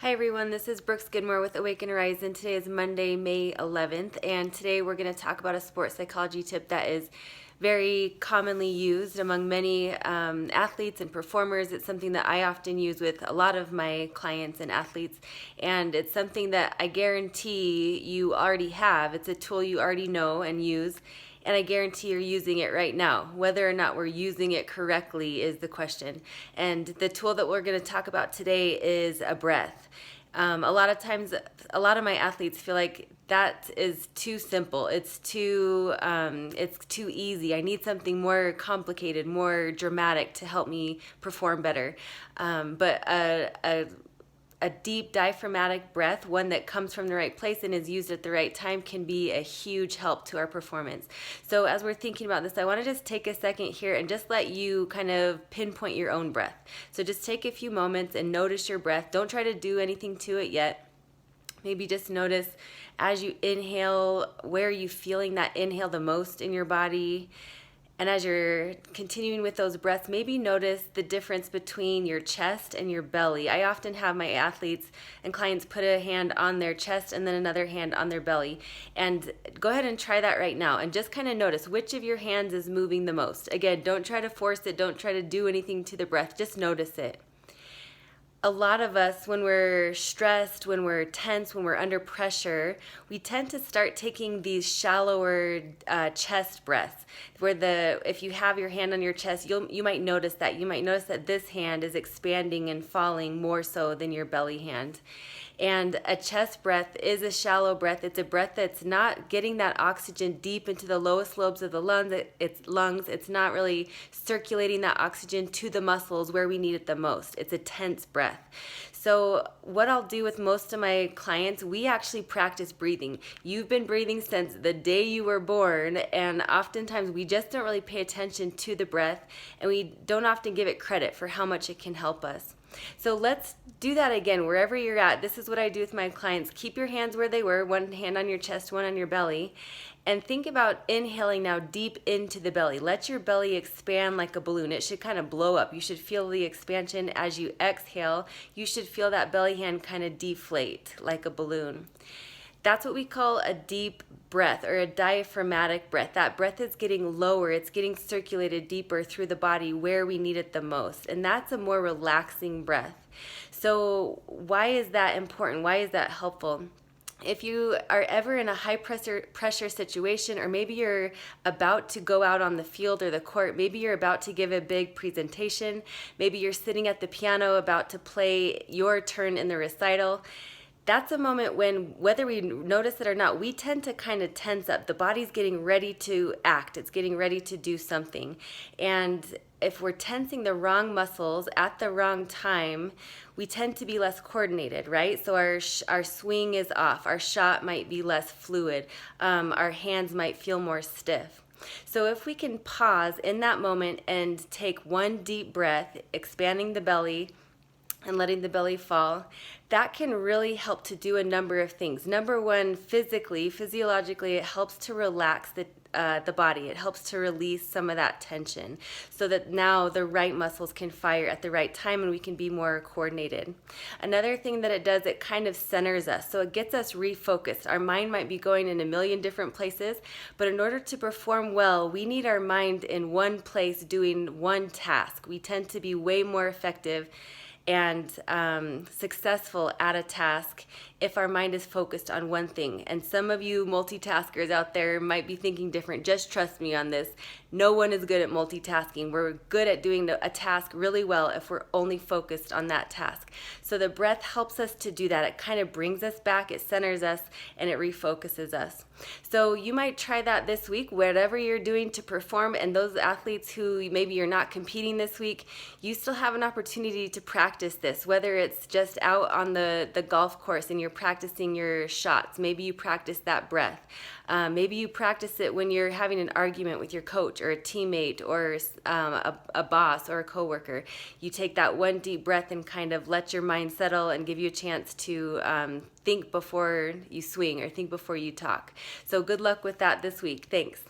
Hi everyone, this is Brooke Skidmore with Awaken Horizon. Today is Monday, May 11th, and today we're going to talk about a sports psychology tip that is very commonly used among many athletes and performers. It's something that I often use with a lot of my clients and athletes, and it's something that I guarantee you already have. It's a tool you already know and use, and I guarantee you're using it right now. Whether or not we're using it correctly is the question. And the tool that we're going to talk about today is a breath. A lot of times, a lot of my athletes feel like that is too simple. It's too easy. I need something more complicated, more dramatic to help me perform better. But a deep diaphragmatic breath, one that comes from the right place and is used at the right time, can be a huge help to our performance. So as we're thinking about this, I want to just take a second here and just let you kind of pinpoint your own breath. So just take a few moments and notice your breath. Don't try to do anything to it yet. Maybe just notice as you inhale, where are you feeling that inhale the most in your body? And as you're continuing with those breaths, maybe notice the difference between your chest and your belly. I often have my athletes and clients put a hand on their chest and then another hand on their belly. And go ahead and try that right now and just kind of notice which of your hands is moving the most. Again, don't try to force it. Don't try to do anything to the breath. Just notice it. A lot of us, when we're stressed, when we're tense, when we're under pressure, we tend to start taking these shallower chest breaths. If you have your hand on your chest, you might notice that. You might notice that this hand is expanding and falling more so than your belly hand. And a chest breath is a shallow breath. It's a breath that's not getting that oxygen deep into the lowest lobes of the lungs. It's not really circulating that oxygen to the muscles where we need it the most. It's a tense breath. So what I'll do with most of my clients, we actually practice breathing. You've been breathing since the day you were born, and oftentimes we just don't really pay attention to the breath, and we don't often give it credit for how much it can help us. So let's do that again wherever you're at. This is what I do with my clients. Keep your hands where they were, one hand on your chest, one on your belly, and think about inhaling now deep into the belly. Let your belly expand like a balloon. It should kind of blow up. You should feel the expansion as you exhale. You should feel that belly hand kind of deflate like a balloon. That's what we call a deep breath or a diaphragmatic breath. That breath is getting lower. It's getting circulated deeper through the body where we need it the most. And that's a more relaxing breath. So why is that important? Why is that helpful? If you are ever in a high pressure situation, or maybe you're about to go out on the field or the court, maybe you're about to give a big presentation, maybe you're sitting at the piano about to play your turn in the recital, that's a moment when, whether we notice it or not, we tend to kind of tense up. The body's getting ready to act. It's getting ready to do something. And if we're tensing the wrong muscles at the wrong time, we tend to be less coordinated, right? So our swing is off. Our shot might be less fluid. Our hands might feel more stiff. So if we can pause in that moment and take one deep breath, expanding the belly, and letting the belly fall, that can really help to do a number of things. Number one, physiologically, it helps to relax the body. It helps to release some of that tension so that now the right muscles can fire at the right time and we can be more coordinated. Another thing that it does, it kind of centers us. So it gets us refocused. Our mind might be going in a million different places, but in order to perform well, we need our mind in one place doing one task. We tend to be way more effective and successful at a task if our mind is focused on one thing. And some of you multitaskers out there might be thinking different. Just trust me on this. No one is good at multitasking. We're good at doing a task really well if we're only focused on that task. So the breath helps us to do that. It kind of brings us back, it centers us, and it refocuses us. So you might try that this week, whatever you're doing to perform. And those athletes who maybe you're not competing this week, you still have an opportunity to practice this, whether it's just out on the golf course and you're practicing your shots. Maybe you practice that breath. Maybe you practice it when you're having an argument with your coach or a teammate or a boss or a coworker. You take that one deep breath and kind of let your mind settle and give you a chance to think before you swing or think before you talk. So good luck with that this week. Thanks.